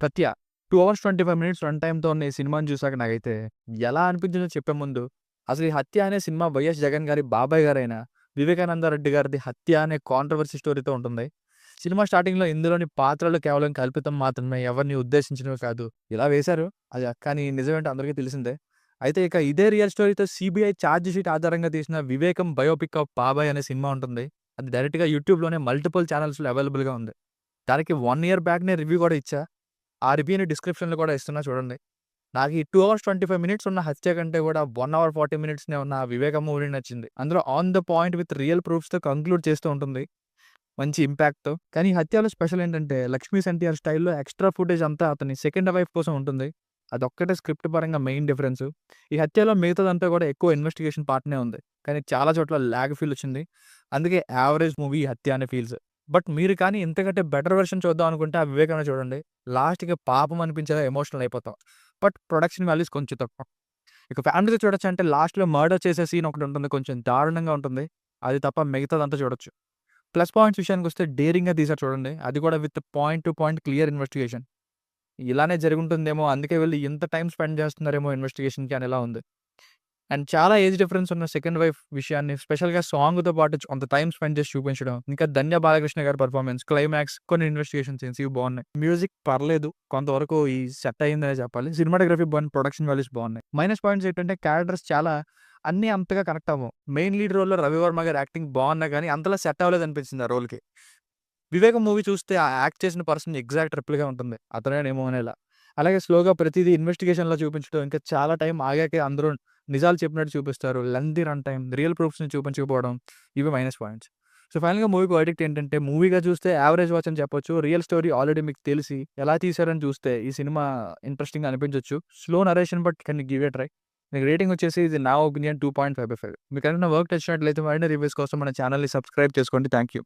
'సత్య' 2 hours 25 minutes run టైమ్‌తో ఉన్న ఈ సినిమాని చూసాక నాకైతే ఎలా అనిపించిందో చెప్పే ముందు, అసలు ఈ 'హత్య' అనే సినిమా వైఎస్ జగన్ గారి బాబాయ్ గారైన వివేకానంద రెడ్డి గారిది 'హత్య' అనే కాంట్రోవర్సీ స్టోరీతో ఉంటుంది. సినిమా స్టార్టింగ్‌లో ఇందులోని పాత్రలు కేవలం కల్పితం మాత్రమే, ఎవరిని ఉద్దేశించినవి కాదు. ఇలా వేశారు. కానీ నిజమేంటో అందరికీ తెలిసిందే. అయితే ఇక ఇదే రియల్ స్టోరీతో సీబీఐ ఛార్జ్ షీట్ ఆధారంగా తీసిన 'వివేకం బయోపిక్ ఆఫ్ బాబాయ్' అనే సినిమా ఉంటుంది. అది డైరెక్ట్‌గా యూట్యూబ్‌లోనే మల్టిపుల్ ఛానెల్స్‌లో అవైలబుల్‌గా ఉంది. దానికి 1 ఇయర్ బ్యాక్‌నే రివ్యూ కూడా ఇచ్చా. ఆ రివ్యూని డిస్క్రిప్షన్‌లో కూడా ఇస్తున్నా చూడండి. నాకు ఈ 2 అవర్స్ 25 మినిట్స్ ఉన్న 'హత్య' కంటే కూడా 1 అవర్ 40 మినిట్స్‌నే ఉన్న ఆ 'వివేకం' మూవీ నచ్చింది. అందులో on the point with real ప్రూఫ్స్‌తో కంక్లూడ్ చేస్తూ ఉంటుంది. మంచి ఇంపాక్ట్‌తో. కానీ 'హత్యలో' స్పెషల్ ఏంటంటే 'లక్ష్మీస్ ఎన్టీఆర్' స్టైల్‌లో ఎక్స్‌ట్రా ఫుటేజ్ అంతా అతని సెకండ్ వైఫ్ కోసం ఉంటుంది. అదొక్కటే స్క్రిప్ట్ పరంగా మెయిన్ డిఫరెన్సు. ఈ 'హత్యలో' మిగతాదంతా కూడా ఎక్కువ ఇన్వెస్టిగేషన్ పార్ట్‌నే ఉంది. కానీ చాలా చోట్ల ల్యాగ్ ఫీల్ వచ్చింది. అందుకే యావరేజ్ మూవీ 'హత్య' అనే ఫీల్స్. బట్ మీరు కానీ ఇంతకంటే బెటర్ వెర్షన్ చూద్దాం అనుకుంటే ఆ 'వివేకమే' చూడండి. లాస్ట్‌కి పాపం అనిపించేలా ఎమోషనల్ అయిపోతాం. బట్ ప్రొడక్షన్ వాల్యూస్ కొంచెం తక్కువ. ఇక ఫ్యామిలీతో చూడొచ్చంటే లాస్ట్‌లో మర్డర్ చేసే సీన్ ఒకటి ఉంటుంది. కొంచెం దారుణంగా ఉంటుంది. అది తప్ప మిగతాదంతా చూడొచ్చు. ప్లస్ పాయింట్స్ విషయానికొస్తే డేరింగ్‌గా తీశారు చూడండి. అది కూడా with point to point clear investigation. ఇలానే జరిగుంటుందేమో, అందుకే వెళ్లి ఇంత టైమ్ స్పెండ్ చేస్తున్నారేమో ఇన్వెస్టిగేషన్‌కి అనేలా ఉంది. అండ్ చాలా ఏజ్ డిఫరెన్స్ ఉన్న సెకండ్ వైఫ్ విషయాన్ని స్పెషల్‌గా సాంగ్‌తో పాటు కొంత టైమ్ స్పెండ్ చేసి చూపించడం. ఇంకా ధన్య బాలకృష్ణ గారి పెర్ఫార్మన్స్, క్లైమాక్స్, కొన్ని ఇన్వెస్టిగేషన్ సీన్స్ ఇవి బాగున్నాయి. మ్యూజిక్ పర్లేదు. కొంతవరకు ఈ సెట్ అయిందనే చెప్పాలి. సినిమాటోగ్రఫీ బాగుంది. ప్రొడక్షన్ వాల్యూస్ బాగున్నాయి. మైనస్ పాయింట్స్ ఏంటంటే క్యారెక్టర్స్ చాలా అన్నీ అంతగా కనెక్ట్ అవ్వవు. మెయిన్ లీడ్ రోల్‌లో రవివర్మ గారి యాక్టింగ్ బాగున్నా గానీ అంతలా సెట్ అవ్వలేదనిపించింది ఆ రోల్‌కి. 'వివేకం' మూవీ చూస్తే ఆ యాక్ట్ చేసిన పర్సన్ ఎగ్జాక్ట్ రిప్లికా ఉంటుంది. అతనేనేమో అనేలా. అలాగే స్లోగా ప్రతీదీ ఇన్వెస్టిగేషన్‌లా చూపించడం, ఇంకా చాలా టైం ఆగాకే అందరూ నిజాలు చెప్పినట్టు చూపిస్తారు. లెంగ్తీ రన్ టైమ్, రియల్ ప్రూఫ్స్‌ని చూపించకపోవడం ఇవి మైనస్ పాయింట్స్. సో, ఫైనల్‌గా మూవీకి వర్డిక్ట్ ఏంటంటే మూవీగా చూస్తే యావరేజ్ వాచ్ అని చెప్పొచ్చు. రియల్ స్టోరీ ఆల్రెడీ మీకు తెలిసి ఎలా తీశారని చూస్తే ఈ సినిమా ఇంట్రెస్టింగ్‌గా అనిపించొచ్చు. Slow narration but can give a try. మీకు రేటింగ్ వచ్చేసి ఇది నా ఒపీనియన్ 2.5/5. మీకేమైనా వర్క్ నచ్చినట్లయితే మరిన్ని రివ్యూస్ కోసం మన ఛానెల్‌ని సబ్స్క్రైబ్ చేసుకోండి. Thank you.